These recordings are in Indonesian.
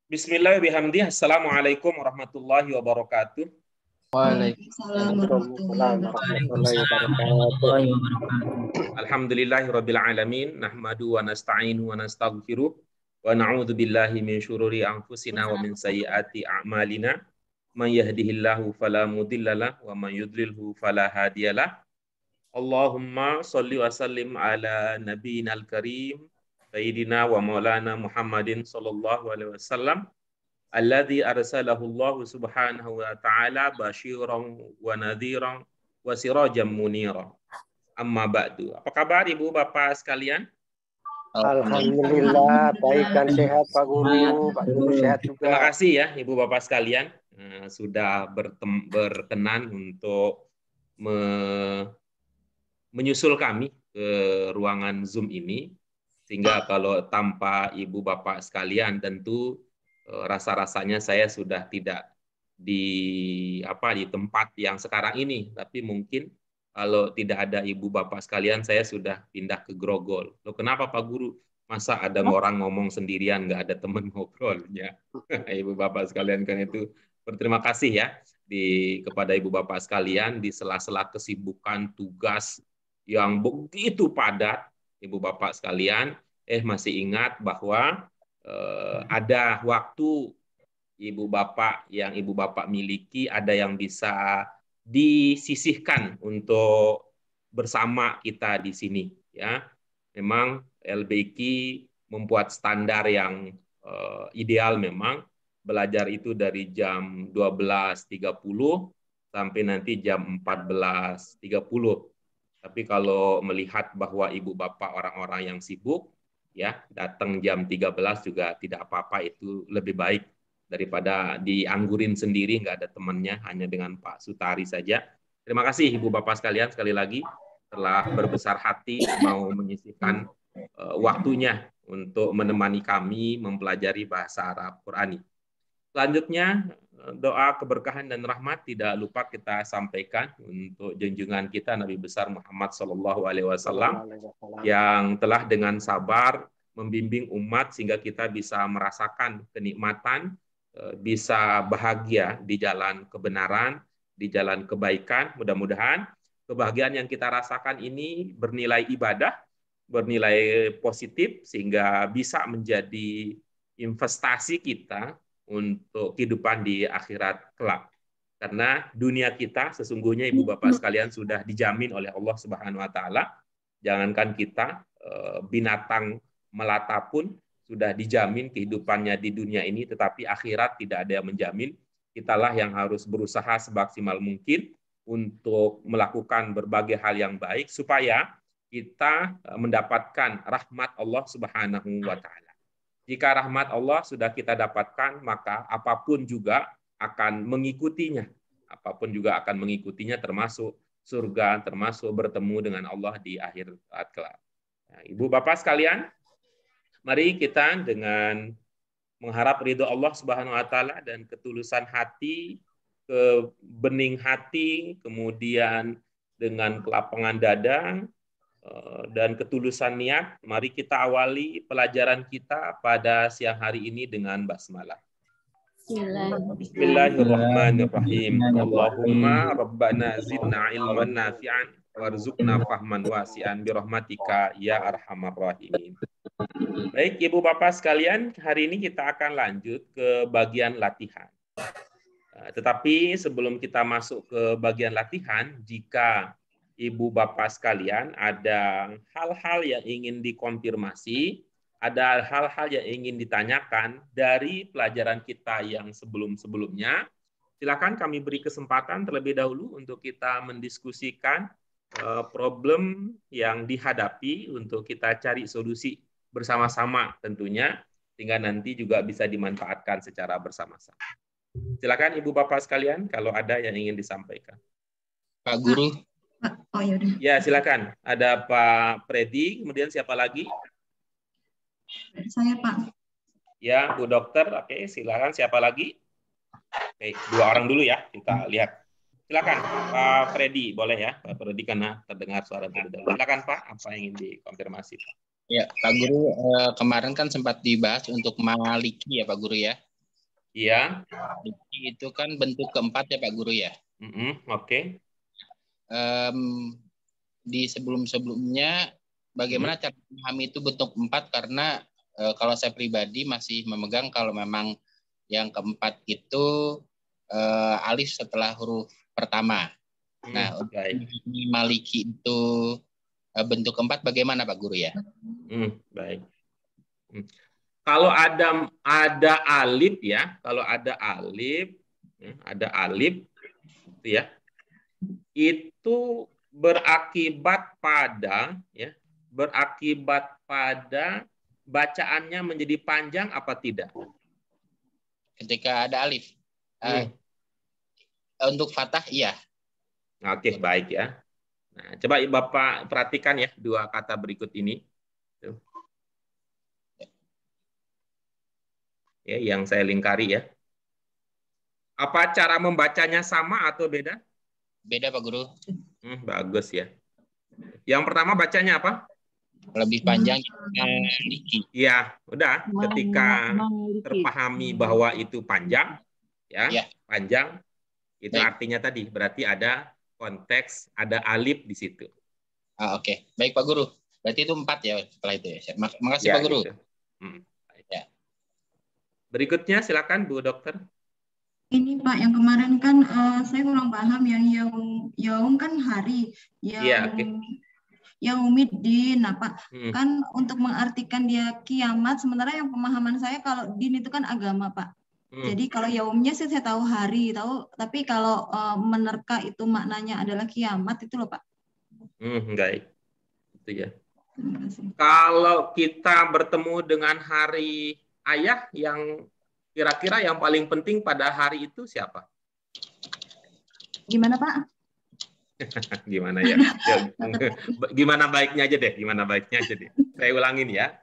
Bismillahirrahmanirrahim. Assalamualaikum warahmatullahi wabarakatuh. Waalaikumsalam warahmatullahi wabarakatuh. Alhamdulillahirabbil alamin, nahmadu wa nasta'inu wa nastaghfiruh wa na'udzu billahi min syururi anfusina wa min sayyiati a'malina. Man yahdihillahu fala mudhillalah wa man yudlilhu fala hadiyalah. Allahumma shalli wa sallim ala nabiyyinal karim sayyidina wa maulana Muhammadin sallallahu alaihi wasallam alladzi arsalahu Allah subhanahu wa ta'ala basyiran wa nadhiran wa sirajan munira. Amma ba'du. Apa kabar Ibu Bapak sekalian? Alhamdulillah baik dan sehat Pak Guru. Pak Guru sehat juga. Terima kasih ya Ibu Bapak sekalian sudah berkenan untuk menyusul kami ke ruangan Zoom ini, sehingga kalau tanpa Ibu Bapak sekalian tentu rasa-rasanya saya sudah tidak di tempat yang sekarang ini, tapi mungkin kalau tidak ada Ibu Bapak sekalian saya sudah pindah ke Grogol. Loh, kenapa Pak Guru? Masa ada orang ngomong sendirian nggak ada teman ngobrolnya? Ibu Bapak sekalian kan itu berterima kasih ya kepada Ibu Bapak sekalian di sela-sela kesibukan tugas yang begitu padat, Ibu Bapak sekalian masih ingat bahwa ada waktu Ibu Bapak yang Ibu Bapak miliki, ada yang bisa disisihkan untuk bersama kita di sini ya. Memang LBQ membuat standar yang ideal, memang belajar itu dari jam 12.30 sampai nanti jam 14.30. Tapi kalau melihat bahwa Ibu Bapak orang-orang yang sibuk ya, datang jam 13 juga tidak apa-apa, itu lebih baik daripada dianggurin sendiri, nggak ada temannya, hanya dengan Pak Sutari saja. Terima kasih Ibu Bapak sekalian sekali lagi telah berbesar hati mau menyisihkan waktunya untuk menemani kami mempelajari bahasa Arab Qurani. Selanjutnya, doa keberkahan dan rahmat tidak lupa kita sampaikan untuk junjungan kita Nabi besar Muhammad SAW yang telah dengan sabar membimbing umat sehingga kita bisa merasakan kenikmatan, bisa bahagia di jalan kebenaran, di jalan kebaikan. Mudah-mudahan kebahagiaan yang kita rasakan ini bernilai ibadah, bernilai positif, sehingga bisa menjadi investasi kita untuk kehidupan di akhirat kelak. Karena dunia kita sesungguhnya Ibu Bapak sekalian sudah dijamin oleh Allah Subhanahu wa taala. Jangankan kita, binatang melata pun sudah dijamin kehidupannya di dunia ini, tetapi akhirat tidak ada yang menjamin. Kitalah yang harus berusaha semaksimal mungkin untuk melakukan berbagai hal yang baik supaya kita mendapatkan rahmat Allah Subhanahu wa taala. Jika rahmat Allah sudah kita dapatkan, maka apapun juga akan mengikutinya. Apapun juga akan mengikutinya, termasuk surga, termasuk bertemu dengan Allah di akhir saat kelak. Nah, Ibu Bapak sekalian, mari kita dengan mengharap ridho Allah Subhanahu wa taala dan ketulusan hati, kebening hati, kemudian dengan kelapangan dada dan ketulusan niat, mari kita awali pelajaran kita pada siang hari ini dengan basmalah. Bismillahirrahmanirrahim. Allahumma rabbana zidna ilman nafi'an warzuqna fahman wasi'an birahmatika ya arhamar rahimin. Baik Ibu Bapak sekalian, hari ini kita akan lanjut ke bagian latihan. Tetapi sebelum kita masuk ke bagian latihan, jika Ibu Bapak sekalian ada hal-hal yang ingin dikonfirmasi, ada hal-hal yang ingin ditanyakan dari pelajaran kita yang sebelum-sebelumnya, silakan kami beri kesempatan terlebih dahulu untuk kita mendiskusikan problem yang dihadapi untuk kita cari solusi bersama-sama tentunya, sehingga nanti juga bisa dimanfaatkan secara bersama-sama. Silakan Ibu Bapak sekalian kalau ada yang ingin disampaikan. Pak Guru. Oh, ya, silakan. Ada Pak Freddy, kemudian siapa lagi? Saya, Pak. Ya, Bu Dokter. Oke, silakan. Siapa lagi? Oke, 2 orang dulu ya, kita lihat. Silakan, Pak Freddy, boleh ya, Pak Freddy, karena terdengar suara terlebih dahulu. Silakan, Pak, apa yang ingin dikonfirmasi, Pak? Ya, Pak Guru, kemarin kan sempat dibahas untuk Maliki ya, Pak Guru ya. Iya. Itu kan bentuk keempat ya Pak Guru ya. Oke. Di sebelum-sebelumnya bagaimana cara memahami itu bentuk empat, karena kalau saya pribadi masih memegang kalau memang yang keempat itu alif setelah huruf pertama. Nah, untuk Maliki itu bentuk keempat bagaimana Pak Guru ya? Baik. Kalau ada alif ya, kalau ada alif itu ya, itu berakibat pada bacaannya menjadi panjang apa tidak? Ketika ada alif. Untuk fathah iya. Oke, baik ya. Nah, coba Bapak perhatikan ya dua kata berikut ini. Tuh. Ya, yang saya lingkari ya. Apa cara membacanya sama atau beda? Beda Pak Guru. Bagus ya. Yang pertama bacanya apa? Lebih panjang. Maliki. Ya, udah. Ketika terpahami bahwa itu panjang, ya. Panjang, itu artinya tadi berarti ada konteks, ada alif di situ. Oke. Baik Pak Guru. Berarti itu 4 ya setelah itu ya. Makasih Pak Guru. Gitu. Berikutnya silakan Bu Dokter. Ini Pak, yang kemarin kan saya kurang paham yang yaum kan hari, Yaumiddin. Nah Pak, kan untuk mengartikan dia kiamat, sementara yang pemahaman saya kalau din itu kan agama Pak. Jadi kalau yaumnya sih saya tahu hari, tapi kalau menerka itu maknanya adalah kiamat itu loh Pak. Baik. Itu ya. Kalau kita bertemu dengan hari ayah, yang kira-kira yang paling penting pada hari itu siapa? Gimana Pak? Gimana ya? Gimana baiknya aja deh. Saya ulangin ya.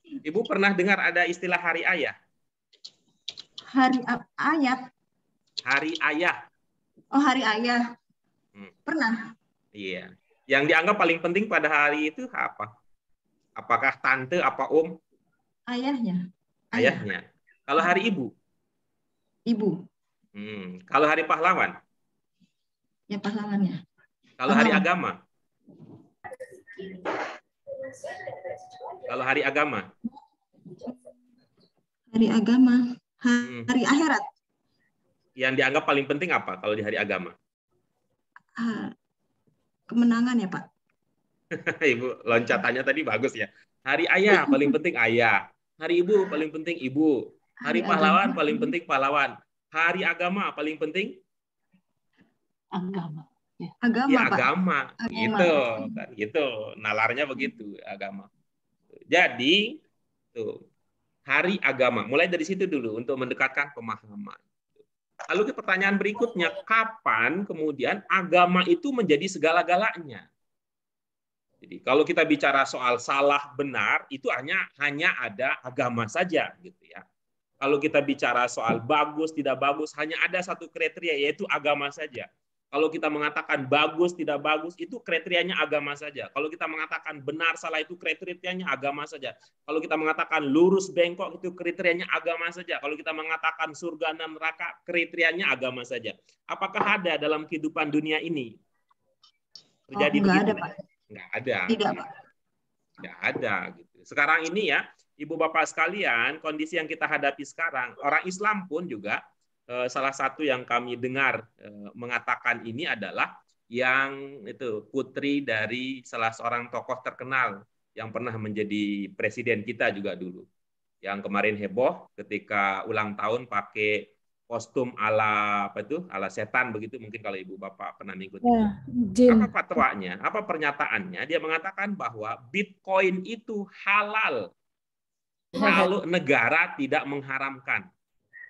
Ibu pernah dengar ada istilah hari ayah? Hari ayat? Hari ayah. Oh, hari ayah. Pernah? Iya. Yang dianggap paling penting pada hari itu apa? Apakah tante, apa om? Ayahnya. Ayahnya. Kalau hari ibu? Ibu. Kalau hari pahlawan? Ya, pahlawannya. Kalau hari agama? Kalau hari agama? Hari agama. Hari akhirat. Yang dianggap paling penting apa kalau di hari agama? Kemenangan ya Pak. Ibu loncatannya tadi bagus ya. Hari ayah paling penting ayah. Hari ibu paling penting ibu. Hari pahlawan paling penting pahlawan. Hari agama paling penting agama. Ya, agama. Gitu. Nalarnya begitu, agama. Jadi tuh hari agama. Mulai dari situ dulu untuk mendekatkan pemahaman. Lalu pertanyaan berikutnya, kapan kemudian agama itu menjadi segala-galanya? Jadi kalau kita bicara soal salah benar, itu hanya ada agama saja, gitu ya. Kalau kita bicara soal bagus tidak bagus, hanya ada satu kriteria, yaitu agama saja. Kalau kita mengatakan bagus tidak bagus, itu kriterianya agama saja. Kalau kita mengatakan benar salah, itu kriterianya agama saja. Kalau kita mengatakan lurus bengkok, itu kriterianya agama saja. Kalau kita mengatakan surga dan neraka, kriterianya agama saja. Apakah ada dalam kehidupan dunia ini terjadi begitu? Ada, Pak. Nggak ada. Tidak, Pak. Nggak ada. Gitu. Sekarang ini ya, Ibu Bapak sekalian, kondisi yang kita hadapi sekarang, orang Islam pun juga salah satu yang kami dengar mengatakan ini adalah yang itu putri dari salah seorang tokoh terkenal yang pernah menjadi presiden kita juga dulu. Yang kemarin heboh ketika ulang tahun pakai kostum ala ala setan begitu, mungkin kalau Ibu Bapak pernah mengikuti. Apa fatwanya? Apa pernyataannya? Dia mengatakan bahwa Bitcoin itu halal kalau negara tidak mengharamkan.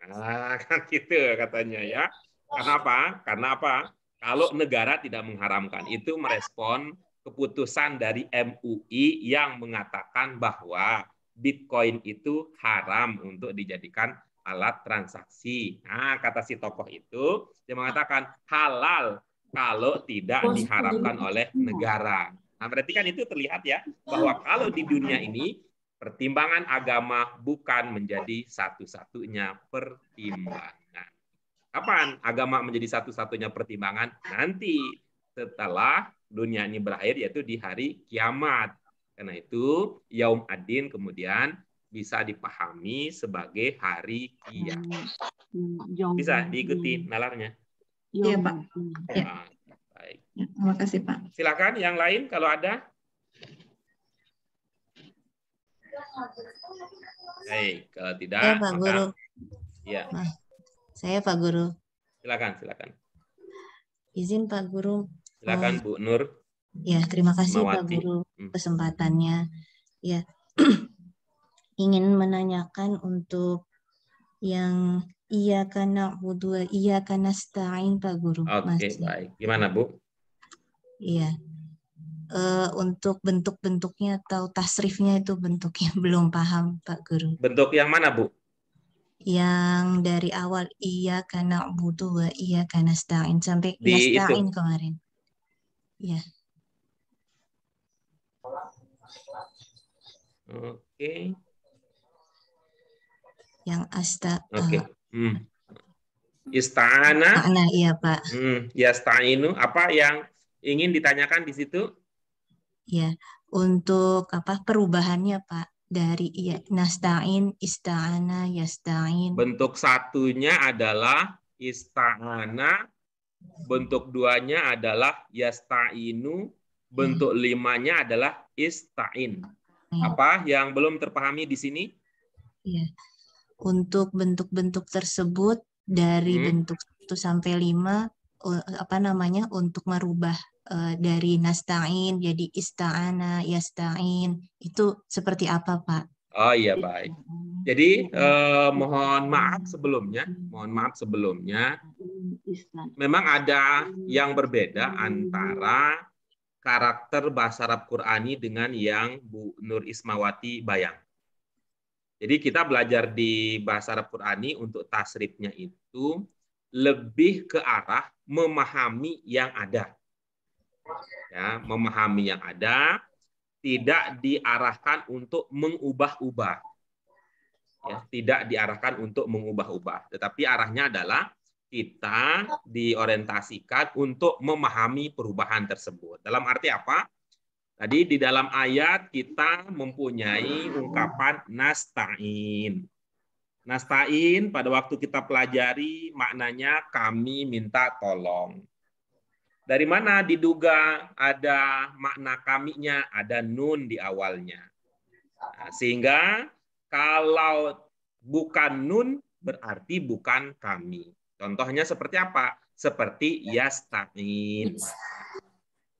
Nah, kan gitu katanya ya. Kenapa? Karena apa? Kalau negara tidak mengharamkan, itu merespon keputusan dari MUI yang mengatakan bahwa Bitcoin itu haram untuk dijadikan alat transaksi. Nah, kata si tokoh itu, dia mengatakan halal kalau tidak diharapkan oleh negara. Nah, berarti kan itu terlihat ya, bahwa kalau di dunia ini pertimbangan agama bukan menjadi satu-satunya pertimbangan. Kapan agama menjadi satu-satunya pertimbangan? Nanti setelah dunia ini berakhir, yaitu di hari kiamat. Karena itu Yaum Ad-Din kemudian bisa dipahami sebagai hari kiamat. Bisa diikuti nalarnya? Iya, Pak. Ya. Nah, baik. Terima kasih, Pak. Silakan yang lain kalau ada. Baik, kalau tidak, Ya, Pak Guru. Ya. Nah, saya Pak Guru. Silakan. Izin Pak Guru. Silakan Bu Nur. Ya, terima kasih Pak Ismawati. Guru kesempatannya. Ya, ingin menanyakan untuk yang iyyaka na'budu wa iyyaka nasta'in Pak Guru. Oke, baik. Gimana Bu? Iya. Untuk bentuk-bentuknya atau tasrifnya itu bentuknya belum paham Pak Guru. Bentuk yang mana Bu? Yang dari awal iyyaka na'budu wa iyyaka nasta'in sampai Di nasta'in itu. kemarin. Iya. Oke. Yang Oke. Ista'ana. Makna iya Pak. Yasta'inu. Apa yang ingin ditanyakan di situ? Ya, untuk apa perubahannya Pak dari ya, nasta'in, ista'ana, yasta'in. Bentuk satunya adalah ista'ana, bentuk duanya adalah yasta'inu, bentuk limanya adalah ista'in. Apa yang belum terpahami di sini? Ya. Untuk bentuk-bentuk tersebut dari bentuk 1 sampai 5 apa namanya untuk merubah dari nasta'in jadi ista'ana, yasta'in itu seperti apa Pak? Oh iya baik. Jadi mohon maaf sebelumnya, memang ada yang berbeda antara karakter bahasa Arab Qur'ani dengan yang Bu Nur Ismawati bayang. Jadi kita belajar di bahasa Arab Qur'ani untuk tasrifnya itu lebih ke arah memahami yang ada. Ya, memahami yang ada, tidak diarahkan untuk mengubah-ubah. Ya, tidak diarahkan untuk mengubah-ubah. Tetapi arahnya adalah kita diorientasikan untuk memahami perubahan tersebut. Dalam arti apa? Tadi di dalam ayat kita mempunyai ungkapan nasta'in. Nasta'in pada waktu kita pelajari maknanya kami minta tolong. Dari mana diduga ada makna kaminya? Ada nun di awalnya. Nah, sehingga kalau bukan nun berarti bukan kami. Contohnya seperti apa? Seperti yasta'in.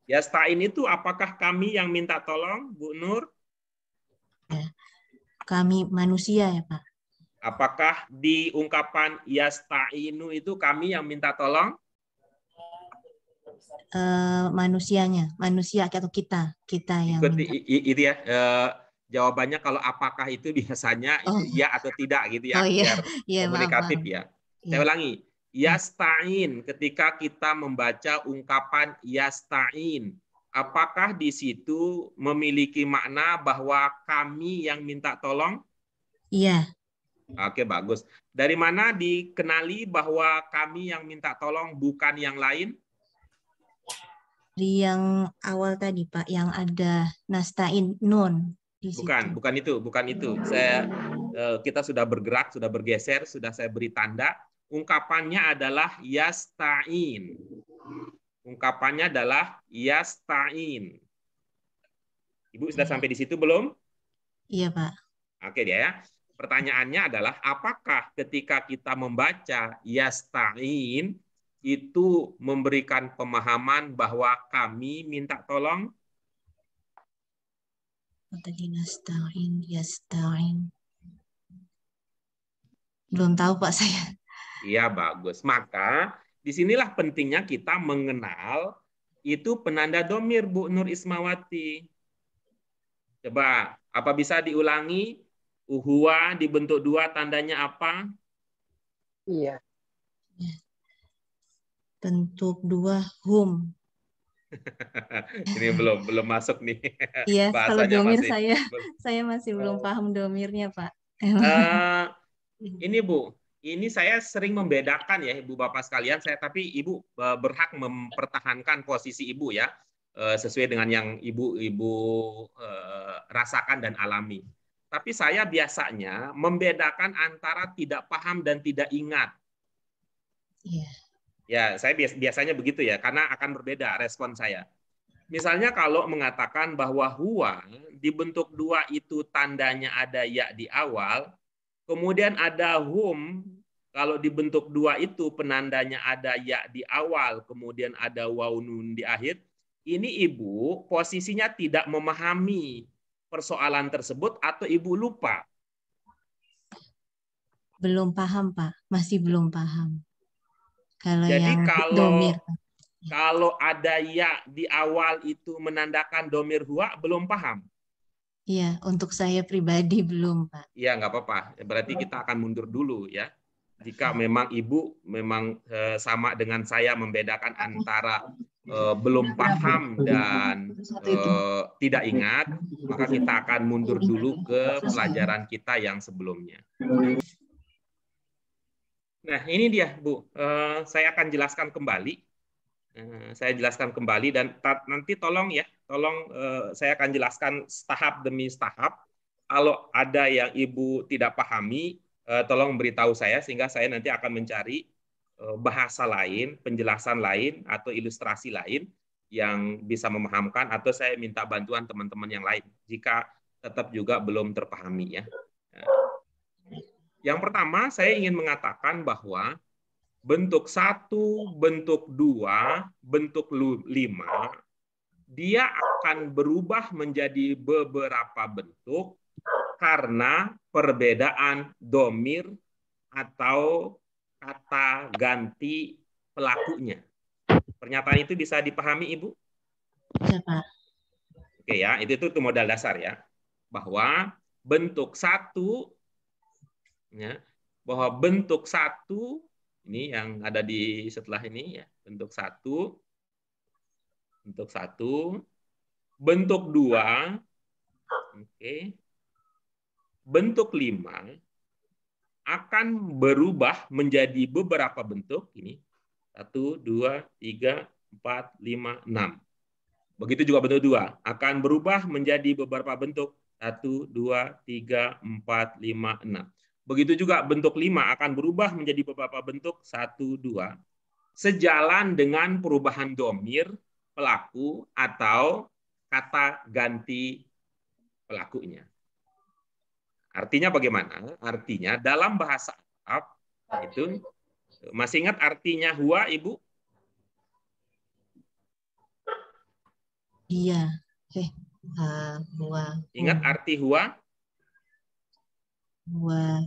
Yasta'in itu apakah kami yang minta tolong, Bu Nur? Ya, kami manusia ya Pak. Apakah di ungkapan yasta'inu itu kami yang minta tolong? Manusianya, manusia atau kita yang ikut minta. Itu ya. Jawabannya kalau apakah itu biasanya ya atau tidak gitu ya. Biar komunikatif ya. Saya ulangi. Yasta'in, ketika kita membaca ungkapan yasta'in, apakah di situ memiliki makna bahwa kami yang minta tolong? Iya. Oke, bagus. Dari mana dikenali bahwa kami yang minta tolong bukan yang lain? Di yang awal tadi Pak, yang ada nasta'in nun di situ. Bukan itu. Kita sudah bergerak, sudah bergeser, sudah saya beri tanda. Ungkapannya adalah yasta'in. Ungkapannya adalah yasta'in. Ibu sudah sampai di situ belum? Iya, Pak. Oke dia ya. Pertanyaannya adalah apakah ketika kita membaca yasta'in itu memberikan pemahaman bahwa kami minta tolong? Tadi nasta'in, yasta'in. Belum tahu Pak saya. Iya, bagus. Maka disinilah pentingnya kita mengenal itu penanda domir, Bu Nur Ismawati. Coba, apa bisa diulangi? Uhuwa dibentuk 2 tandanya apa? Iya. Bentuk 2 hum. Ini belum masuk nih. Iya, kalau Bahasanya domir masih. saya masih belum paham domirnya, Pak. Ini Bu, ini saya sering membedakan ya Ibu Bapak sekalian, tapi Ibu berhak mempertahankan posisi Ibu ya, sesuai dengan yang Ibu rasakan dan alami. Tapi saya biasanya membedakan antara tidak paham dan tidak ingat. Iya. Ya, saya biasanya begitu ya, karena akan berbeda respon saya. Misalnya kalau mengatakan bahwa huwa dibentuk dua itu tandanya ada ya di awal, kemudian ada hum, kalau dibentuk dua itu penandanya ada ya di awal, kemudian ada waw nun di akhir. Ini Ibu posisinya tidak memahami persoalan tersebut atau Ibu lupa? Belum paham, Pak. Masih belum paham. Kalau Jadi yang domir. Kalau ada ya di awal itu menandakan domir huwa, belum paham? Iya, untuk saya pribadi belum, Pak. Iya, nggak apa-apa. Berarti kita akan mundur dulu ya. Jika memang Ibu memang sama dengan saya membedakan antara belum paham dan tidak ingat, maka kita akan mundur dulu ke pelajaran kita yang sebelumnya. Nah, ini dia, Bu. Saya akan jelaskan kembali. Dan nanti tolong ya, saya akan jelaskan tahap demi tahap. Kalau ada yang Ibu tidak pahami, tolong beritahu saya sehingga saya nanti akan mencari bahasa lain, penjelasan lain atau ilustrasi lain yang bisa memahamkan, atau saya minta bantuan teman-teman yang lain jika tetap juga belum terpahami ya. Yang pertama, saya ingin mengatakan bahwa bentuk 1, bentuk 2, bentuk 5, dia akan berubah menjadi beberapa bentuk karena perbedaan domir atau kata ganti pelakunya. Pernyataan itu bisa dipahami, Ibu? Bisa, Pak. Oke ya, itu modal dasar ya. Bahwa bentuk 1, ya, bahwa bentuk 1 ini yang ada di setelah ini ya, bentuk 1, bentuk 2, oke, bentuk 5 akan berubah menjadi beberapa bentuk ini, 1, 2, 3, 4, 5, 6. Begitu juga bentuk 2 akan berubah menjadi beberapa bentuk, 1, 2, 3, 4, 5, 6. Begitu juga bentuk 5 akan berubah menjadi beberapa bentuk 1, 2. Sejalan dengan perubahan domir pelaku atau kata ganti pelakunya. Artinya bagaimana? Artinya dalam bahasa Arab itu, masih ingat artinya huwa, Ibu? Iya. Huwa. Ingat arti huwa? Huwa.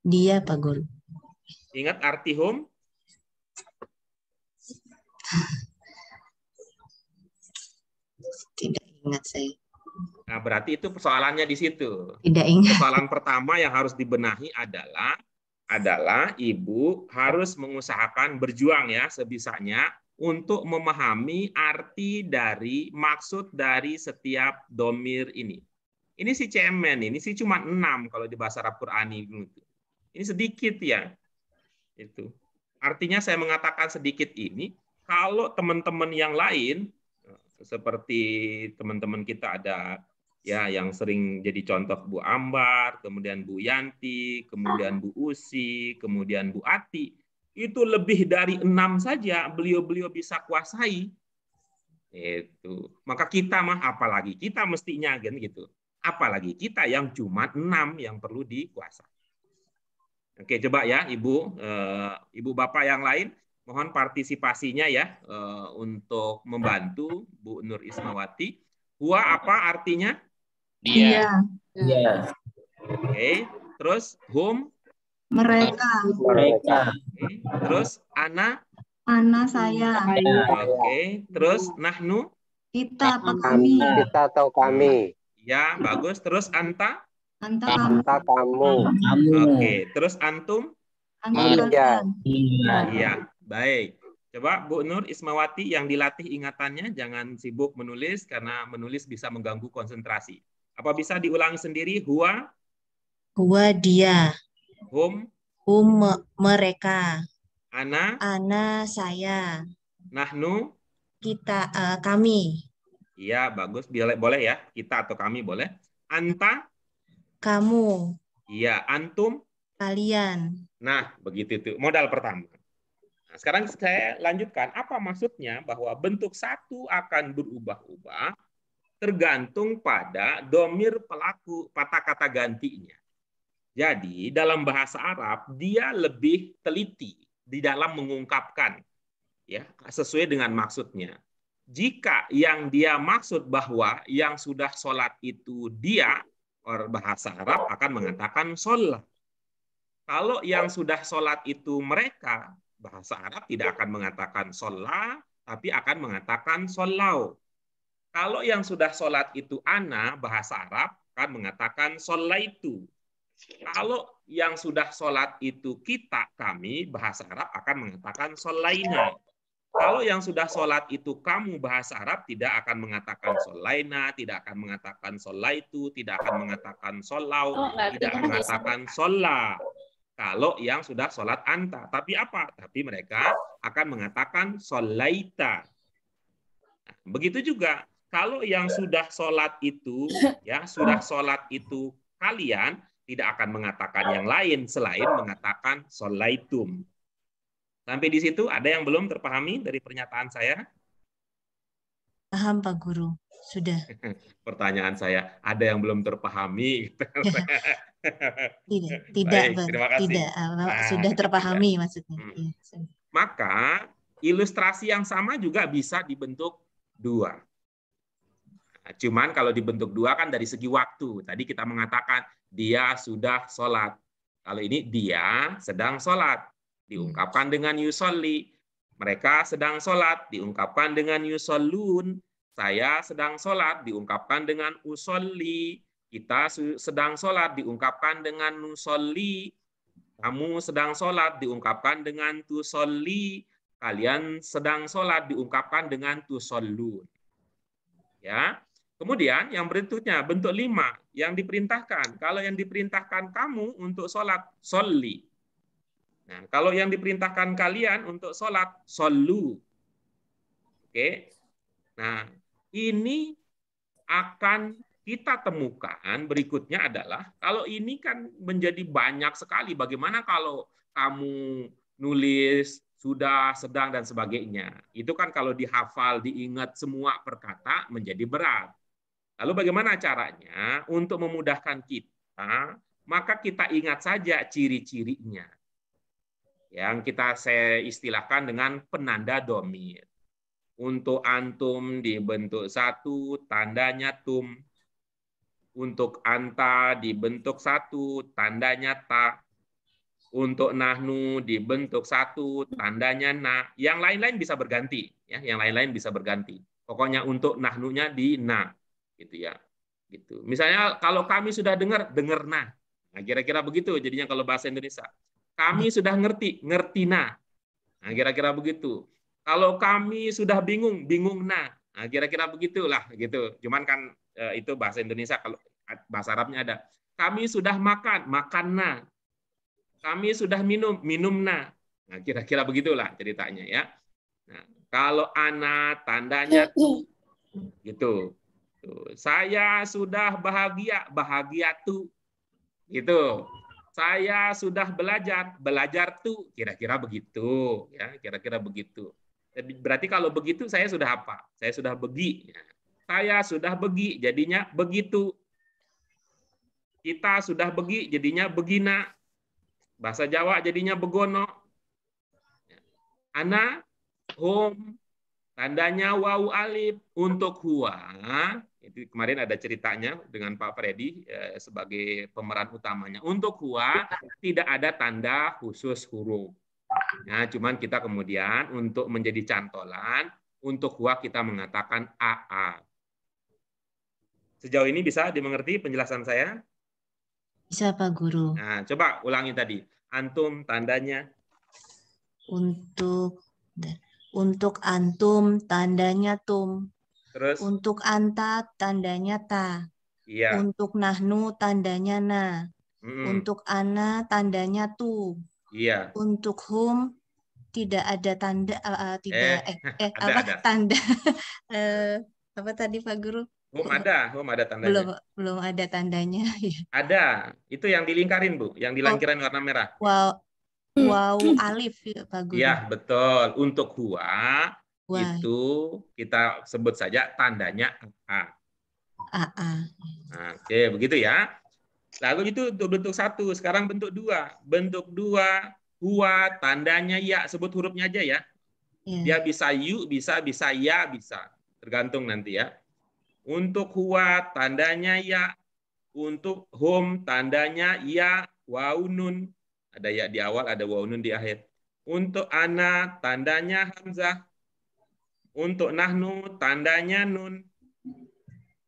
Dia, Pak Guru. Ingat arti hum? Tidak ingat saya. Nah, berarti itu persoalannya di situ. Tidak ingat. Persoalan pertama yang harus dibenahi adalah Ibu harus mengusahakan berjuang ya sebisanya untuk memahami arti dari maksud dari setiap domir ini. Ini si cemen, ini sih cuma 6 kalau di bahasa Arab Qurani. Ini sedikit ya. Itu. Artinya saya mengatakan sedikit ini, kalau teman-teman yang lain, seperti teman-teman kita ada ya yang sering jadi contoh Bu Ambar, kemudian Bu Yanti, kemudian Bu Usi, kemudian Bu Ati, itu lebih dari 6 saja beliau-beliau bisa kuasai. Itu. Maka kita mah apalagi kita mestinya kan gitu. Apalagi kita yang cuma 6 yang perlu dikuasai. Oke, coba ya Ibu Bapak yang lain mohon partisipasinya ya untuk membantu Bu Nur Ismawati. Huwa apa artinya? Dia. Iya. Oke, terus hum? Mereka. Oke. Terus ana? Ana, saya. Oke, terus nahnu? Kita atau kami. Kita atau kami. Ya, bagus. Terus anta? Anta, kamu. Kita kamu. Oke, terus antum? Anta, kalian. Iya, baik. Coba Bu Nur Ismawati yang dilatih ingatannya, jangan sibuk menulis karena menulis bisa mengganggu konsentrasi. Apa bisa diulangi sendiri? Huwa, dia, hum, mereka, ana, saya, nahnu. kita, kami, Iya, bagus. Boleh ya, kita atau kami boleh. Anta, kamu, iya, antum. kalian. Nah, begitu itu modal pertama. Nah, sekarang saya lanjutkan. Apa maksudnya bahwa bentuk satu akan berubah-ubah tergantung pada domir pelaku kata-kata gantinya. Jadi dalam bahasa Arab dia lebih teliti di dalam mengungkapkan, ya, sesuai dengan maksudnya. Jika yang dia maksud bahwa yang sudah sholat itu dia, orang bahasa Arab akan mengatakan sholat. Kalau yang sudah sholat itu mereka, bahasa Arab tidak akan mengatakan sholat, tapi akan mengatakan sholau. Kalau yang sudah sholat itu ana, bahasa Arab akan mengatakan sholaitu. Kalau yang sudah sholat itu kita, kami, bahasa Arab akan mengatakan sholaina. Kalau yang sudah sholat itu kamu, bahasa Arab tidak akan mengatakan sholaina, tidak akan mengatakan sholaitu, tidak akan mengatakan sholau, tidak mengatakan sholla. Kalau yang sudah sholat anta. Tapi apa? Tapi mereka akan mengatakan sholaita. Nah, begitu juga kalau yang sudah sholat itu, ya sudah sholat itu kalian tidak akan mengatakan yang lain selain mengatakan sholaitum. Sampai di situ ada yang belum terpahami dari pernyataan saya? Paham Pak Guru, sudah. Pertanyaan saya, ada yang belum terpahami? Tidak, Baik, terima kasih. tidak, sudah terpahami tidak. Maksudnya. Maka ilustrasi yang sama juga bisa dibentuk dua. Nah, cuman kalau dibentuk dua kan dari segi waktu. Tadi kita mengatakan dia sudah sholat. Kalau ini dia sedang sholat. Diungkapkan dengan yusolli. Mereka sedang sholat. Diungkapkan dengan yusallun. Saya sedang sholat. Diungkapkan dengan usolli. Kita sedang sholat. Diungkapkan dengan nusolli. Kamu sedang sholat. Diungkapkan dengan tusolli. Kalian sedang sholat. Diungkapkan dengan tusollun. Ya. Kemudian yang berikutnya bentuk 5 yang diperintahkan. Kalau yang diperintahkan kamu untuk sholat, sholli. Nah, kalau yang diperintahkan kalian untuk sholat, shollu. Oke. Nah, ini akan kita temukan berikutnya adalah, kalau ini kan menjadi banyak sekali, bagaimana kalau kamu nulis sudah, sedang, dan sebagainya. Itu kan kalau dihafal, diingat semua per kata menjadi berat. Lalu bagaimana caranya? Untuk memudahkan kita, maka kita ingat saja ciri-cirinya. Yang saya istilahkan dengan penanda domir. Untuk antum dibentuk satu, tandanya tum. Untuk anta dibentuk satu, tandanya ta. Untuk nahnu dibentuk satu, tandanya na. Yang lain-lain bisa berganti. Ya, yang lain-lain bisa berganti. Pokoknya untuk nahnunya di na. Gitu ya. Gitu. Misalnya kalau kami sudah dengar nah. Nah, kira-kira begitu jadinya kalau bahasa Indonesia. Kami sudah ngerti nah. Nah, kira-kira begitu. Kalau kami sudah bingung nah. Nah, kira-kira begitulah gitu. Cuman kan itu bahasa Indonesia, kalau bahasa Arabnya ada. Kami sudah makan nah. Kami sudah minum nah. Nah, kira-kira begitulah ceritanya ya. Nah, kalau ana tandanya tuh gitu. Tuh. Saya sudah bahagia tuh. Gitu. Saya sudah belajar tuh. Kira-kira begitu. Ya, kira-kira begitu. Berarti kalau begitu saya sudah apa? Saya sudah begi. Saya sudah begi, jadinya begitu. Kita sudah begi, jadinya begina. Bahasa Jawa jadinya begono. Ana, home, tandanya wawu alif. Untuk huwa, itu kemarin ada ceritanya dengan Pak Freddy sebagai pemeran utamanya. Untuk huwa tidak ada tanda khusus huruf. Nah, cuman kita kemudian untuk menjadi cantolan, untuk huwa kita mengatakan AA. Sejauh ini bisa dimengerti penjelasan saya? Bisa Pak Guru. Nah, coba ulangi tadi. Antum tandanya. Untuk Untuk antum tandanya tum. Terus? Untuk anta tandanya ta. Iya. Untuk nahnu tandanya na. Untuk ana tandanya tu. Iya. Untuk hum tidak ada tanda ada. tanda apa tadi Pak Guru? Hum ada tandanya. Belum ada tandanya. Ada. Itu yang dilingkarin, Bu, yang dilingkarin warna merah. Wow alif ya, Pak Guru. Iya, betul. Untuk huwa itu kita sebut saja tandanya a. Nah, oke, begitu ya. Lalu itu untuk bentuk 1. Sekarang bentuk 2. Bentuk 2 huwa tandanya ya, sebut hurufnya aja ya. Dia bisa yu, bisa ya, bisa. Tergantung nanti ya. Untuk huwa tandanya ya. Untuk hum tandanya ya, waw nun. Ada ya di awal, ada waw nun di akhir. Untuk ana tandanya hamzah. Untuk nahnu tandanya nun.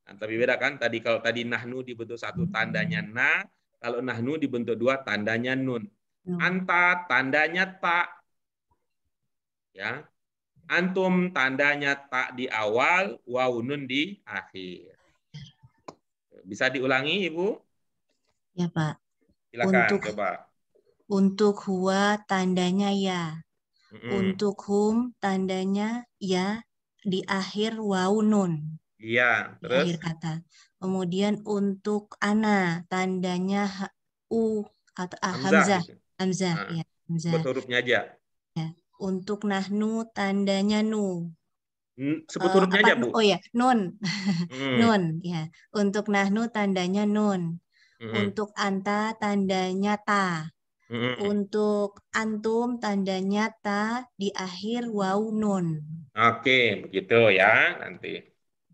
Nah, tapi beda kan? Kalau tadi nahnu dibentuk 1 tandanya na, kalau nahnu dibentuk 2 tandanya nun. Anta tandanya ta. Ya. Antum tandanya ta di awal, waw nun di akhir. Bisa diulangi, Ibu? Ya, Pak. Silakan coba. Untuk huwa tandanya ya. Untuk hum tandanya ya di akhir waw nun. Iya, di terus? akhir kata. Kemudian untuk ana tandanya u atau hamzah. Gitu. Hamzah, nah, ya, hamzah. Sebut hurufnya aja. Ya. Untuk nahnu tandanya nu. Sebut hurufnya aja, Bu. Oh ya, nun. Nun, ya. Untuk nahnu tandanya nun. Untuk anta tandanya ta. Untuk antum tandanya ta di akhir waw nun. Oke, begitu ya nanti.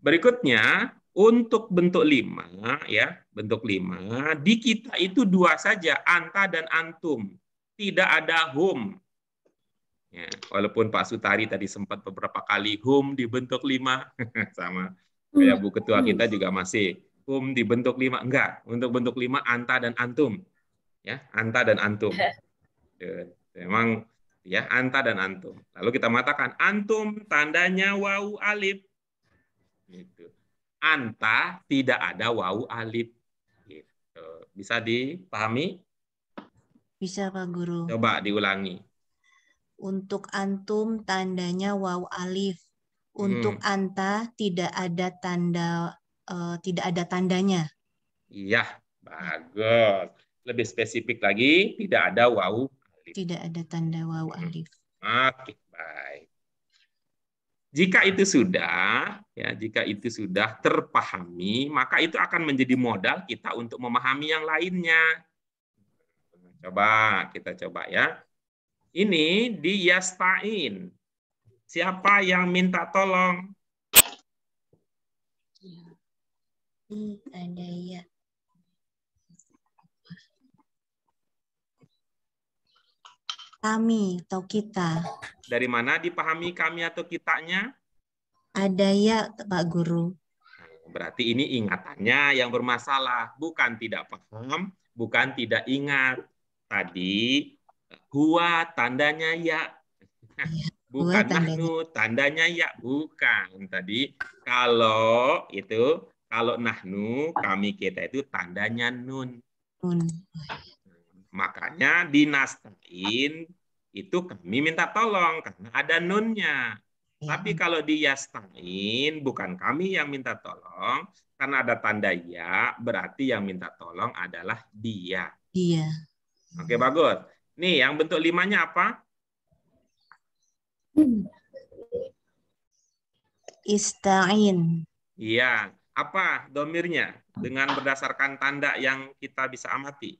Berikutnya untuk bentuk 5 ya, bentuk 5 di kita itu 2 saja, anta dan antum. Tidak ada hum. Ya, walaupun Pak Sutari tadi sempat beberapa kali hum dibentuk 5 sama kayak Bu Ketua kita juga masih hum dibentuk 5 enggak. Untuk bentuk 5 anta dan antum. Ya, anta dan antum. Memang ya, anta dan antum. Lalu kita mengatakan antum tandanya waw alif. Gitu. Anta tidak ada waw alif. Gitu. Bisa dipahami? Bisa, Pak Guru. Coba diulangi. Untuk antum tandanya waw alif. Untuk anta tidak ada tandanya. Iya, bagus. Lebih spesifik lagi, tidak ada waw alif. Tidak ada tanda waw alif. Oke, baik. Jika itu sudah terpahami, maka itu akan menjadi modal kita untuk memahami yang lainnya. Kita coba ya. Ini di yasta'in. Siapa yang minta tolong? Ada ya. Kami atau kita. Dari mana dipahami kami atau kitanya? Ada ya, Pak Guru. Berarti ini ingatannya yang bermasalah. Bukan tidak paham, bukan tidak ingat. Tadi, huwa tandanya ya. Bukan nahnu tandanya ya. Bukan. Tadi, kalau nahnu, kami kita itu tandanya nun. Makanya di nasta'in itu kami minta tolong karena ada nunnya. Tapi kalau di yasta'in bukan kami yang minta tolong karena ada tanda ya, berarti yang minta tolong adalah dia. Iya. Oke, bagus. Nih, yang bentuk 5-nya apa? Ista'in. Iya. Apa domirnya? Dengan berdasarkan tanda yang kita bisa amati.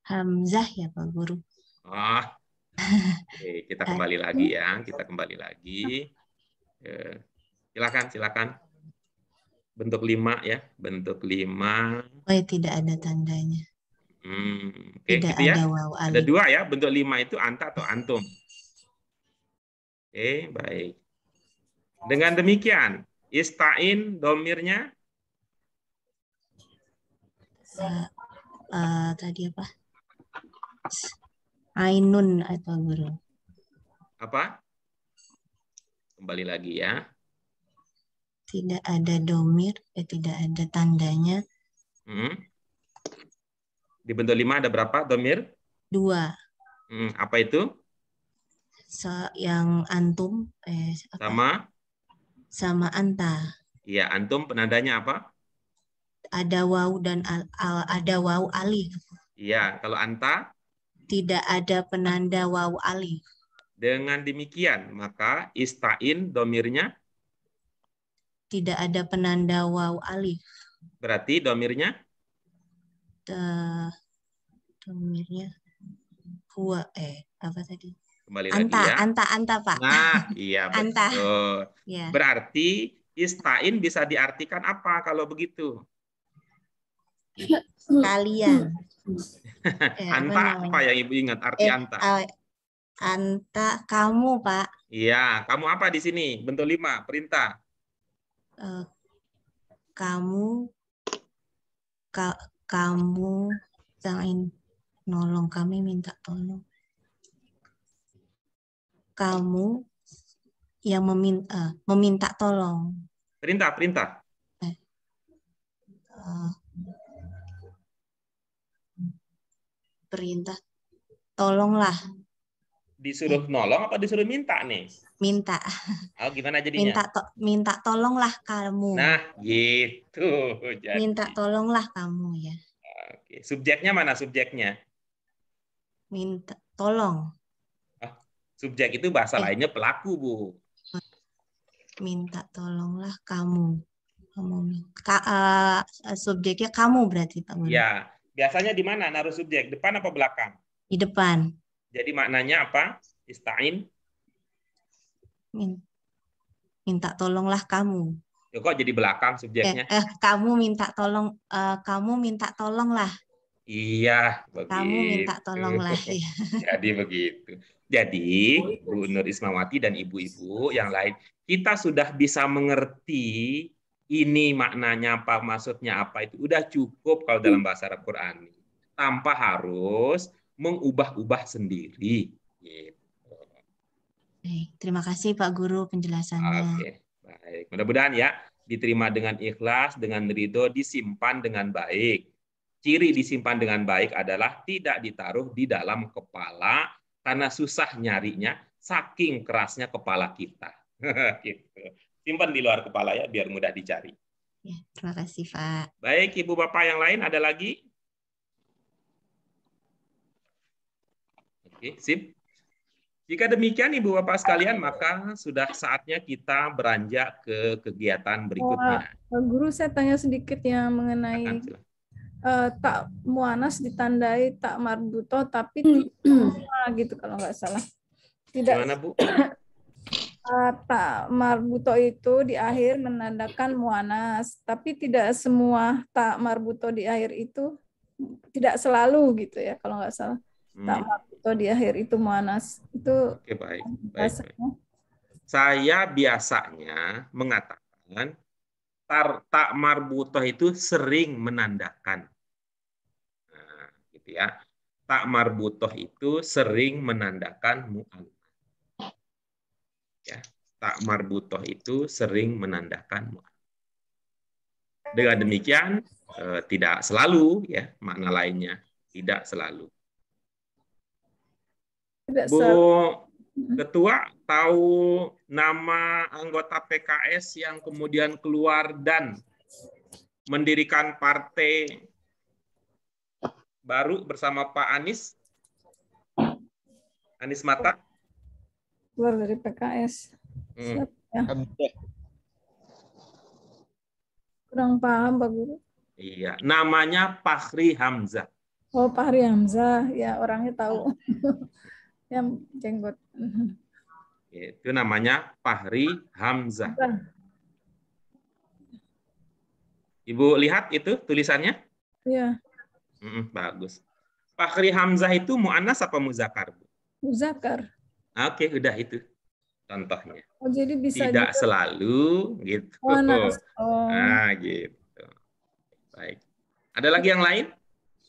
Hamzah ya Pak Guru. Oke, kita kembali lagi ya. Silakan. Bentuk 5 ya. Bentuk 5. Oh, tidak ada tandanya. Oke, tidak gitu ya. ada waw alif. Ada 2 ya. Bentuk 5 itu anta atau antum. Oke, baik. Dengan demikian, Istain domirnya? Tadi apa? Ainun atau guru? Apa? Kembali lagi ya. Tidak ada domir, tidak ada tandanya. Di bentuk 5 ada berapa domir? 2. Apa itu? Yang antum apa? Sama anta. Iya, antum penandanya apa? Ada waw dan ada waw alif. Iya, kalau anta? Tidak ada penanda waw alif. Dengan demikian, maka istain domirnya? Tidak ada penanda waw alif. Berarti domirnya? Domirnya huwa apa tadi? Kembali anta, lagi ya. Anta Pak. Nah, iya betul. Anta. Ya. Berarti istain bisa diartikan apa kalau begitu? Kalian. Anta apa yang Ibu ingat arti anta? Anta kamu, Pak. Iya, kamu apa di sini? Bentuk 5, perintah. Kamu nolong, kami minta tolong. Kamu yang meminta tolong. Perintah. Perintah. Tolonglah. Disuruh nolong apa disuruh minta nih? Minta. Oh, gimana jadinya? Minta tolonglah kamu. Nah, gitu. Jadi. Minta tolonglah kamu ya. Oke. Subjeknya mana subjeknya? Minta tolong. Subjek itu bahasa lainnya pelaku, Bu. Minta tolonglah kamu. Subjeknya kamu berarti, Pak Guru. Ya, biasanya di mana naruh subjek? Depan apa belakang? Di depan. Jadi maknanya apa? Istain? Minta tolonglah kamu. Ya, kok jadi belakang subjeknya? Kamu minta tolonglah. Iya, begitu. Kamu minta tolonglah. Jadi begitu. Jadi, Bu Nur Ismawati dan ibu-ibu yang lain, kita sudah bisa mengerti ini maknanya apa, maksudnya apa, itu udah cukup kalau dalam bahasa Arab Quran. Tanpa harus mengubah-ubah sendiri. Gitu. Terima kasih Pak Guru penjelasannya. Oke, baik. Mudah-mudahan ya diterima dengan ikhlas, dengan ridho, disimpan dengan baik. Ciri disimpan dengan baik adalah tidak ditaruh di dalam kepala karena susah nyarinya, saking kerasnya kepala kita. Gitu. Simpan di luar kepala ya, biar mudah dicari. Ya, terima kasih Pak. Baik, Ibu Bapak yang lain ada lagi? Oke, sip. Jika demikian Ibu Bapak sekalian, maka sudah saatnya kita beranjak ke kegiatan berikutnya. Pak Guru, saya tanya sedikit yang mengenai tak muanas ditandai tak marbuto tapi gitu kalau nggak salah. Tidak. Gimana, Bu? Tak marbuto itu di akhir menandakan muanas, tapi tidak semua tak marbuto di akhir itu tidak selalu gitu ya kalau nggak salah. Tak marbuto di akhir itu muanas. Itu Oke, baik. Saya biasanya mengatakan tak marbutoh itu sering menandakan. Nah, gitu ya. Tak marbutoh itu sering menandakan mu'annas. Ya, tak marbutoh itu sering menandakan mu'annas. Dengan demikian tidak selalu ya makna lainnya, tidak selalu. Bu Ketua, tahu nama anggota PKS yang kemudian keluar dan mendirikan partai baru bersama Pak Anies? Anies Mata? Keluar dari PKS. Siapa ya? Kurang paham, Pak Guru. Iya, namanya Fachri Hamzah. Oh, Fachri Hamzah. Ya, orangnya tahu. Yang jenggot. Itu namanya Fachri Hamzah. Ibu lihat itu tulisannya? Iya. Bagus. Fachri Hamzah itu mu'annas apa muzakkar? Muzakkar. Oke, udah itu. contohnya. Oh, jadi bisa Tidak juga selalu gitu. muannas. Oh. Nah, gitu. Baik. Ada lagi yang lain?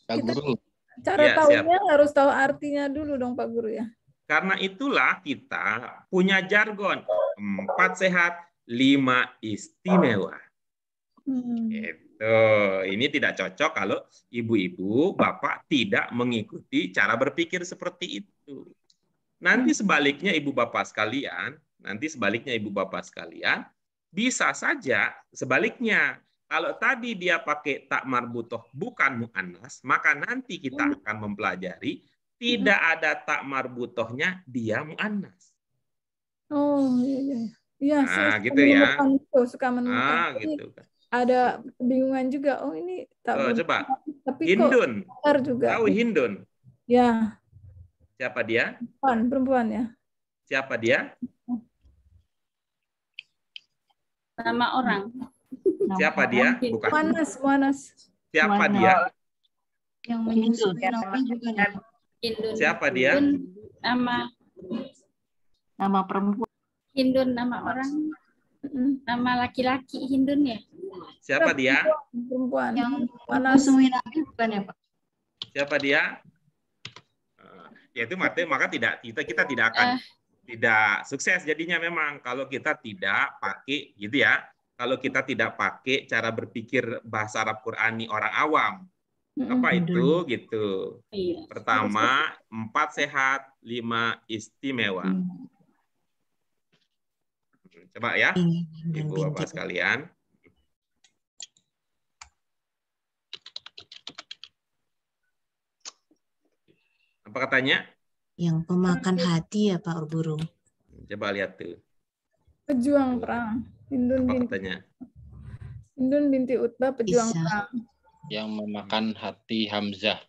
Pak Kita Guru. cara Ya, tahunya harus tahu artinya dulu dong Pak Guru ya. Karena itulah kita punya jargon 4 sehat, 5 istimewa. Gitu. Ini tidak cocok kalau ibu-ibu, bapak tidak mengikuti cara berpikir seperti itu. Nanti sebaliknya ibu bapak sekalian, bisa saja sebaliknya. Kalau tadi dia pakai tak marbutoh bukan mu'annas, maka nanti kita akan mempelajari tidak ada tak marbutohnya, dia mu'annas. Oh iya. Iya, Nah, gitu ya. Suka menemukan. Ah, gitu kan. Ada kebingungan juga. Oh ini tak Coba. tapi Hindun. kok juga. Tahu Hindun? Ya. Siapa dia? Perempuan ya. Siapa dia? Nama orang. Siapa dia? Bukan. Muannas. Siapa dia? Yang menyusui namanya juga ada. Hindun. Siapa dia? Nama perempuan. Hindun nama orang. Nama laki-laki Hindun ya. Siapa dia? Perempuan. Yang menyusui namanya bukan ya Pak? Siapa dia? Ya itu maka kita tidak akan tidak sukses jadinya memang kalau kita tidak pakai gitu ya. Kalau kita tidak pakai cara berpikir bahasa Arab Qurani orang awam. Apa itu gitu. Pertama, 4 sehat, 5 istimewa. Coba ya, Ibu Bapak sekalian. Apa katanya? Yang pemakan hati ya Pak Guru. Coba lihat tuh. Pejuang perang. Apa katanya? Hindun binti Utbah, pejuang perang. Yang memakan hati Hamzah.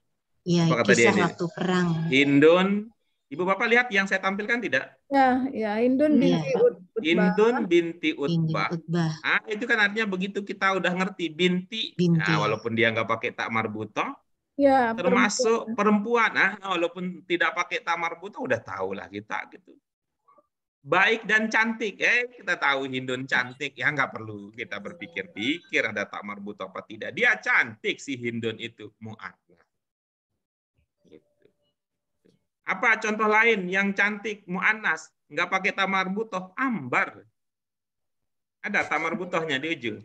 Ya, kisah waktu perang. Hindun. Ibu Bapak lihat yang saya tampilkan tidak? Ya, Hindun binti Utbah. Hindun binti Utbah. Ah, itu kan artinya begitu kita udah ngerti binti. Nah, walaupun dia nggak pakai tak marbutoh, ya, termasuk perempuan. Nah, walaupun tidak pakai tak marbutoh, udah tahu lah kita gitu. Baik dan cantik, kita tahu Hindun cantik, ya nggak perlu kita berpikir-pikir ada tak marbutoh apa tidak. Dia cantik si Hindun itu, mu'annas. Gitu. Apa contoh lain yang cantik mu'annas, nggak pakai tak marbutoh? Ambar. Ada tak marbutohnya di ujung?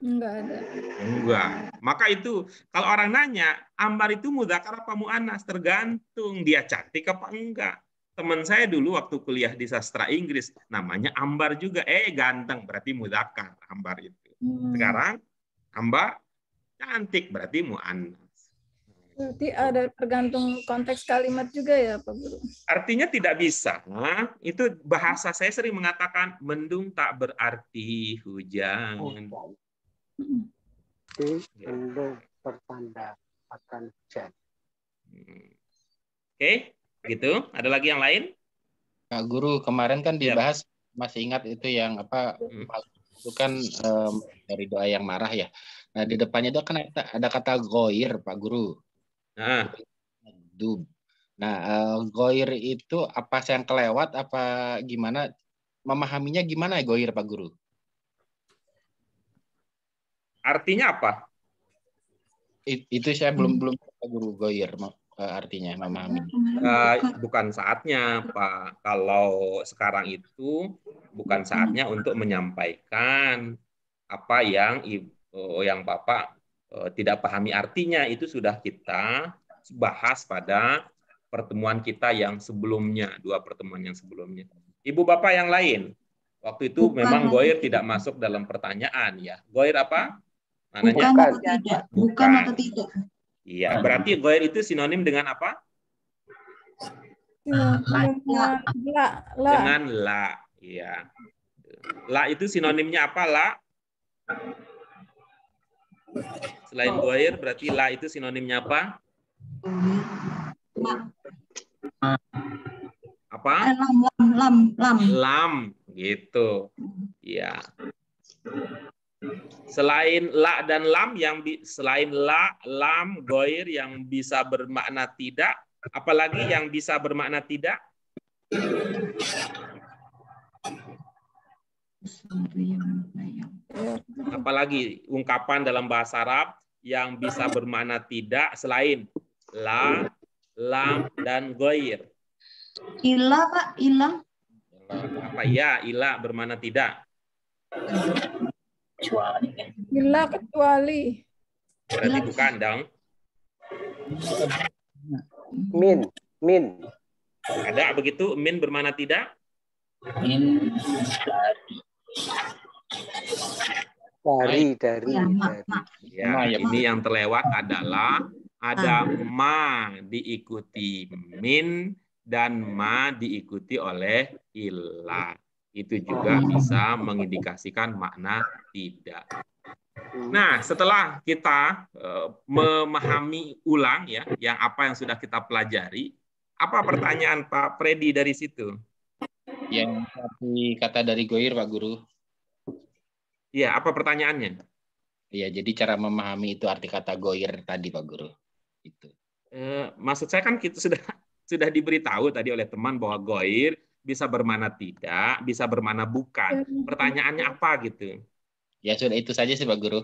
Enggak ada. Enggak. Maka itu kalau orang nanya, ambar itu mudzakkar apa mu'annas? Tergantung dia cantik apa enggak. Teman saya dulu waktu kuliah di sastra Inggris, namanya Ambar juga. Ganteng, berarti mudzakkar, Ambar itu. Sekarang, Ambar, cantik, berarti mu'annas. Berarti ada tergantung konteks kalimat juga ya Pak Guru? Artinya tidak bisa. Nah, itu bahasa saya sering mengatakan, mendung tak berarti hujan. Mendung pertanda akan hujan. Oke. Gitu. Ada lagi yang lain? Pak Guru, kemarin kan dibahas, masih ingat itu yang apa? Itu kan dari doa yang marah ya. Nah, di depannya itu kan ada kata goir, Pak Guru. Nah, goir itu apa yang kelewat, apa gimana? Memahaminya gimana ya goir, Pak Guru? Artinya apa? Itu saya belum Pak Guru, goir. Artinya memahami. Bukan saatnya, Pak. Kalau sekarang itu bukan saatnya untuk menyampaikan apa yang Bapak tidak pahami artinya. Itu sudah kita bahas pada pertemuan kita yang sebelumnya, 2 pertemuan yang sebelumnya. Ibu Bapak yang lain, waktu itu memang goir tidak masuk dalam pertanyaan ya. Goir apa? Mananya? Bukan atau tidak? Bukan atau tidak? Iya, berarti goir itu sinonim dengan apa? Dengan la. Iya. La itu sinonimnya apa, la? Selain goir, berarti la itu sinonimnya apa? Apa? Lam, gitu. Iya. Selain la dan lam selain la, lam, goir yang bisa bermakna tidak, apalagi yang bisa bermakna tidak? Apalagi ungkapan dalam bahasa Arab yang bisa bermakna tidak selain la, lam, dan ghair. Ilah, Pak, ilah. Apa ya? Ilah bermakna tidak. Ilah kecuali. Berarti bukan dong. Min. Ada begitu? Min bermakna tidak? Dari. Ya, ini yang terlewat adalah ada ma diikuti min dan ma diikuti oleh ilah. Itu juga bisa mengindikasikan makna tidak. Nah, setelah kita memahami ulang ya, yang apa yang sudah kita pelajari, apa pertanyaan Pak Freddy dari situ? Yang arti kata dari goir, Pak Guru. Ya, apa pertanyaannya? Ya, jadi cara memahami itu arti kata goir tadi, Pak Guru. Itu. Maksud saya kan kita sudah diberitahu tadi oleh teman bahwa goir bisa bermakna tidak, bisa bermakna bukan. Pertanyaannya apa gitu? Ya sudah itu saja sih Pak Guru.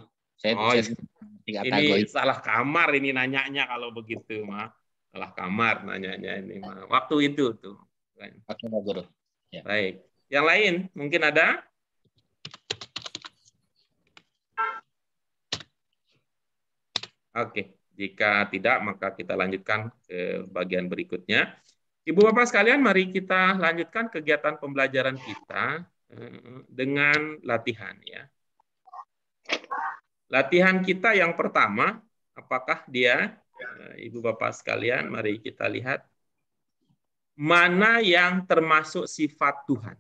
Ini salah kamar ini nanyanya kalau begitu mah. Salah kamar nanyanya ini mah. Waktu itu tuh. Oke Pak Guru. Ya. Baik. Yang lain mungkin ada? Oke. Jika tidak maka kita lanjutkan ke bagian berikutnya. Ibu Bapak sekalian, mari kita lanjutkan kegiatan pembelajaran kita dengan latihan ya. Latihan kita yang pertama, apakah dia, Ibu Bapak sekalian, mari kita lihat. Mana yang termasuk sifat Tuhan?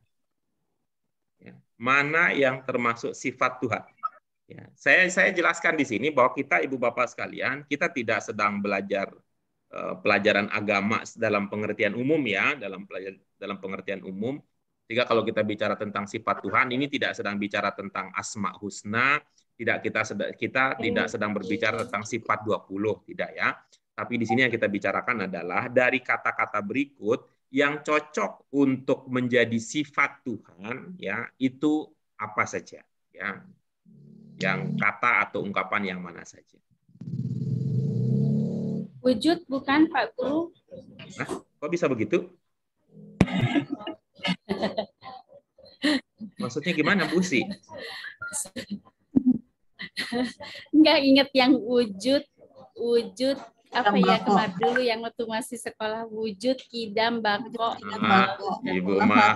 Ya, mana yang termasuk sifat Tuhan? Ya, saya jelaskan di sini bahwa kita, Ibu Bapak sekalian, kita tidak sedang belajar pelajaran agama dalam pengertian umum ya, dalam pengertian umum. Jika kalau kita bicara tentang sifat Tuhan, ini tidak sedang bicara tentang asma husna, kita tidak sedang berbicara tentang sifat 20, tidak ya. Tapi di sini yang kita bicarakan adalah dari kata-kata berikut yang cocok untuk menjadi sifat Tuhan ya, itu apa saja ya. Yang kata atau ungkapan yang mana saja. Wujud bukan Pak Guru? Nah, kok bisa begitu? Maksudnya gimana, Bu Usi? Enggak ingat yang wujud apa ya kemarin dulu yang waktu masih sekolah, wujud kidam bako. Ibu mah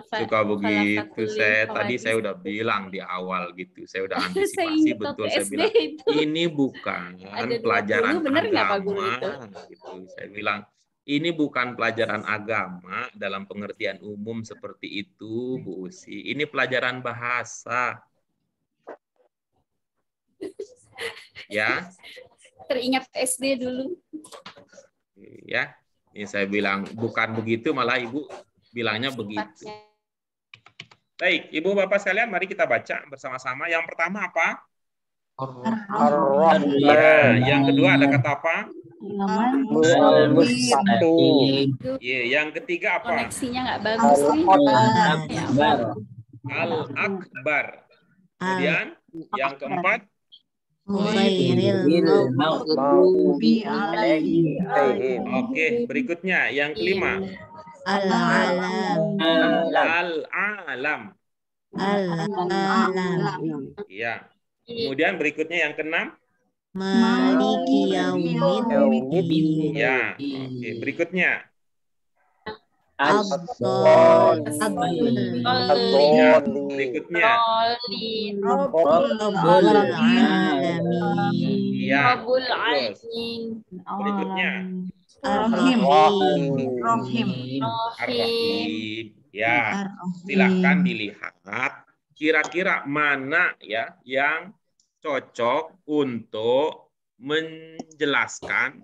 suka begitu. Saya udah bilang di awal gitu. Saya udah antisipasi betul. Saya bilang ini bukan pelajaran agama. Gitu. Saya bilang ini bukan pelajaran agama dalam pengertian umum seperti itu, Bu Usi. Ini pelajaran bahasa. Ya. Teringat SD dulu. Ya, ini saya bilang bukan begitu, malah Ibu bilangnya begitu. Baik, Ibu Bapak sekalian, mari kita baca bersama-sama. Yang pertama apa? Ya, yang kedua ada kata apa? Ya, yang ketiga apa? Koneksinya nggak bagus nih. Al-Akbar. Kemudian yang keempat? Oke, berikutnya yang kelima. Al-alam. Ya. Kemudian berikutnya yang keenam. Maliki yaumiddin. Ya, oke. Berikutnya. Berikutnya. Iya. Berikutnya. Ar-Rahim. Ya. Silakan dilihat kira-kira mana ya yang cocok untuk menjelaskan,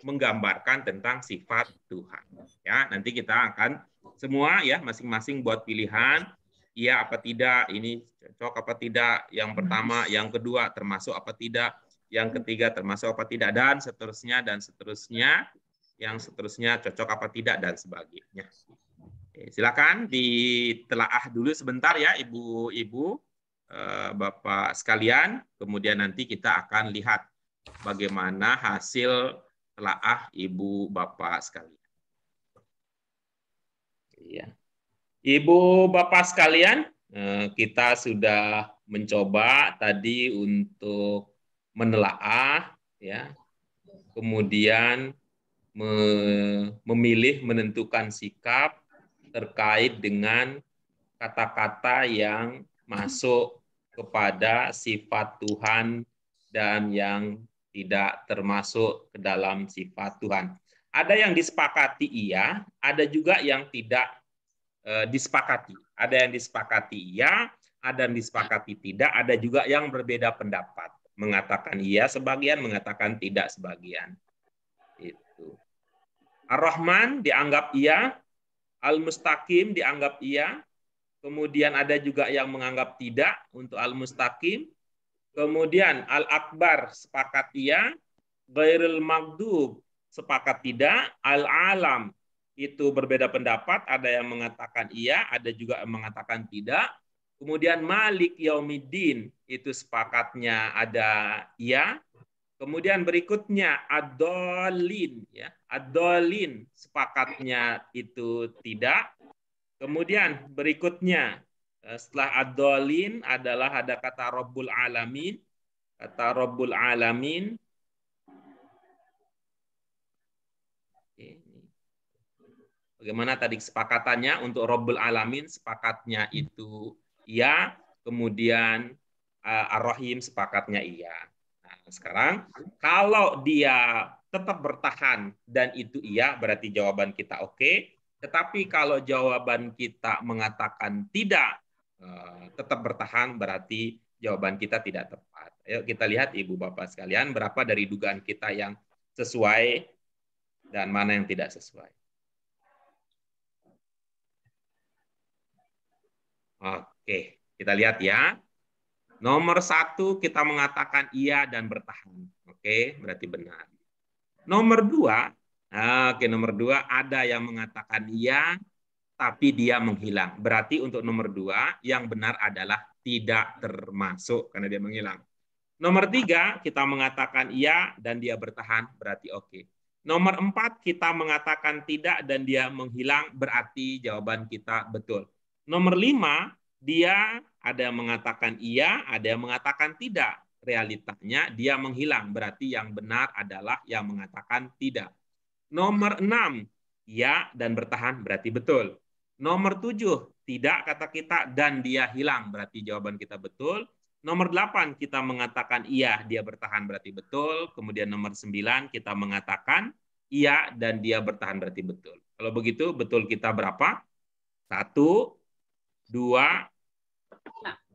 menggambarkan tentang sifat Tuhan. Ya, nanti kita akan semua ya masing-masing buat pilihan, iya apa tidak, ini cocok apa tidak, yang pertama, yang kedua termasuk apa tidak, yang ketiga termasuk apa tidak, dan seterusnya, yang seterusnya cocok apa tidak dan sebagainya. Silakan ditelaah dulu sebentar ya Ibu-ibu, Bapak sekalian. Kemudian nanti kita akan lihat bagaimana hasil telaah Ibu Bapak sekalian. Iya. Ibu Bapak sekalian, kita sudah mencoba tadi untuk menelaah, ya, kemudian memilih menentukan sikap terkait dengan kata-kata yang masuk kepada sifat Tuhan dan yang tidak termasuk ke dalam sifat Tuhan. Ada yang disepakati iya, ada juga yang tidak disepakati. Ada yang disepakati iya, ada yang disepakati tidak, ada juga yang berbeda pendapat. Mengatakan iya sebagian, mengatakan tidak sebagian. Itu. Ar-Rahman dianggap iya, Al-Mustaqim dianggap iya, kemudian ada juga yang menganggap tidak untuk Al-Mustaqim, kemudian Al-Akbar sepakat iya, Ghairul Maghdub sepakat tidak, Al-Alam itu berbeda pendapat, ada yang mengatakan iya, ada juga yang mengatakan tidak, kemudian Malik Yaumiddin itu sepakatnya ada iya, kemudian berikutnya Ad-Dhalin, ya, Ad-Dhalin sepakatnya itu tidak. Kemudian berikutnya setelah Ad-Dhalin adalah ada kata Rabbul Alamin. Kata Rabbul Alamin. Bagaimana tadi kesepakatannya untuk Rabbul Alamin, sepakatnya itu iya, kemudian Ar-Rahim sepakatnya iya. Sekarang, kalau dia tetap bertahan dan itu iya, berarti jawaban kita oke. Tetapi kalau jawaban kita mengatakan tidak, tetap bertahan, berarti jawaban kita tidak tepat. Ayo kita lihat Ibu Bapak sekalian, berapa dari dugaan kita yang sesuai dan mana yang tidak sesuai. Oke, kita lihat ya. Nomor 1 kita mengatakan iya dan bertahan. Oke, berarti benar. Nomor 2, nomor 2 ada yang mengatakan iya, tapi dia menghilang. Berarti untuk nomor 2 yang benar adalah tidak termasuk karena dia menghilang. Nomor 3 kita mengatakan iya dan dia bertahan, berarti oke. Nomor 4 kita mengatakan tidak dan dia menghilang, berarti jawaban kita betul. Nomor 5 dia ada yang mengatakan iya, ada yang mengatakan tidak. Realitanya dia menghilang, berarti yang benar adalah yang mengatakan tidak. Nomor 6, ya dan bertahan, berarti betul. Nomor 7, tidak kata kita dan dia hilang, berarti jawaban kita betul. Nomor 8, kita mengatakan iya, dia bertahan, berarti betul. Kemudian nomor 9, kita mengatakan iya dan dia bertahan, berarti betul. Kalau begitu, betul kita berapa? 1, 2,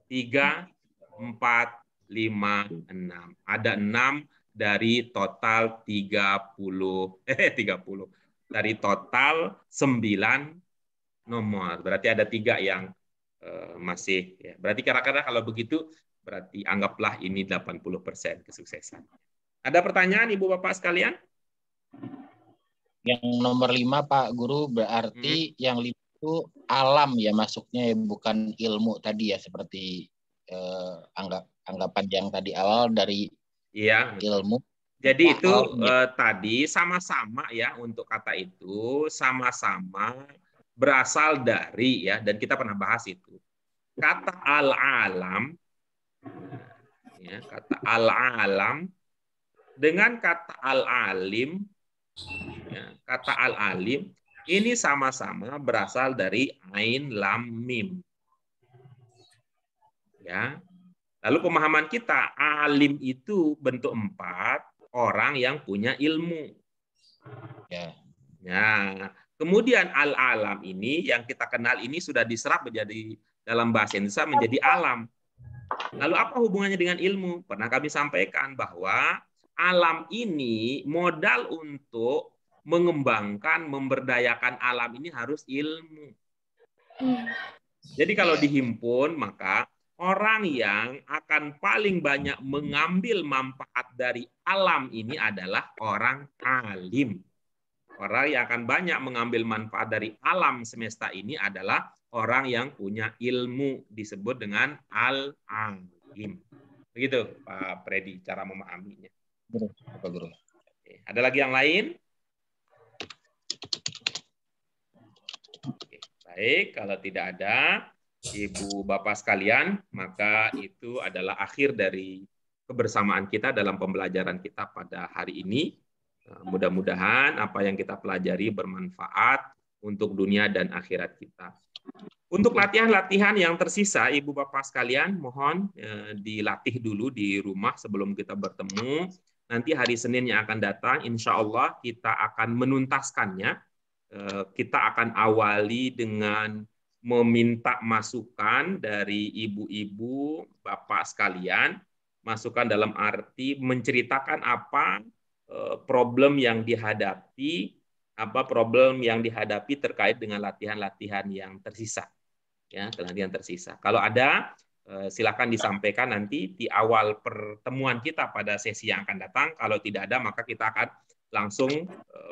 3, 4, 5, 6. Ada 6 dari total 30. Dari total 9 nomor. Berarti ada 3 yang masih. Ya. Berarti kira-kira kalau begitu, berarti anggaplah ini 80% kesuksesan. Ada pertanyaan Ibu Bapak sekalian? Yang nomor 5 Pak Guru berarti yang 5 itu alam ya masuknya, bukan ilmu tadi ya, seperti anggapan yang tadi awal dari ilmu. Jadi itu tadi sama-sama ya, untuk kata itu sama-sama berasal dari ya, dan kita pernah bahas itu. Kata al-alam, ya, kata al-alam dengan kata al-alim, ya, kata al-alim ini sama-sama berasal dari ain lam mim. Ya. Lalu pemahaman kita, alim itu bentuk 4, orang yang punya ilmu. Ya. Nah, kemudian al-alam ini yang kita kenal ini sudah diserap menjadi dalam bahasa Indonesia menjadi alam. Lalu apa hubungannya dengan ilmu? Pernah kami sampaikan bahwa alam ini modal untuk mengembangkan, memberdayakan alam ini harus ilmu. Jadi kalau dihimpun, maka orang yang akan paling banyak mengambil manfaat dari alam ini adalah orang alim. Orang yang akan banyak mengambil manfaat dari alam semesta ini adalah orang yang punya ilmu, disebut dengan al-alim. Begitu Pak Freddy cara memahaminya. Apa guru? Oke. Ada lagi yang lain? Oke. Baik, kalau tidak ada, Ibu Bapak sekalian, maka itu adalah akhir dari kebersamaan kita dalam pembelajaran kita pada hari ini. Mudah-mudahan apa yang kita pelajari bermanfaat untuk dunia dan akhirat kita. Untuk latihan-latihan yang tersisa, Ibu Bapak sekalian, mohon dilatih dulu di rumah sebelum kita bertemu. Nanti hari Senin yang akan datang, insya Allah kita akan menuntaskannya. Kita akan awali dengan meminta masukan dari ibu-ibu, bapak sekalian, masukan dalam arti menceritakan apa problem yang dihadapi, terkait dengan latihan-latihan yang tersisa. Ya, latihan tersisa. Kalau ada, silakan disampaikan nanti di awal pertemuan kita pada sesi yang akan datang. Kalau tidak ada, maka kita akan langsung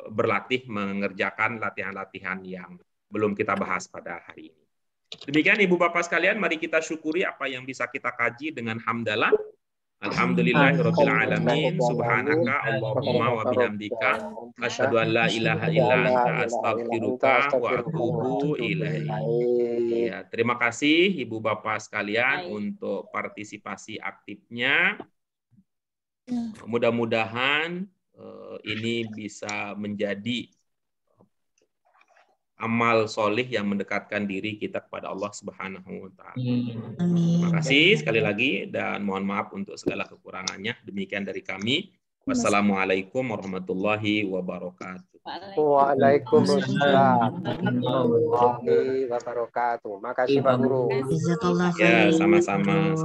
berlatih mengerjakan latihan-latihan yang belum kita bahas pada hari ini. Demikian Ibu Bapak sekalian, mari kita syukuri apa yang bisa kita kaji dengan hamdalah. Alhamdulillahirabbil alamin, subhanaka Allahumma wa bihamdika asyhadu an la ilaha illa anta astaghfiruka wa atubu ilaik. Ya, terima kasih Ibu Bapak sekalian untuk partisipasi aktifnya. Mudah-mudahan ini bisa menjadi amal solih yang mendekatkan diri kita kepada Allah Subhanahu wa Ta'ala. Terima kasih sekali lagi dan mohon maaf untuk segala kekurangannya. Demikian dari kami. Wassalamualaikum warahmatullahi wabarakatuh. Waalaikumsalam warahmatullahi wabarakatuh. Makasih Pak Guru. Ya, sama-sama.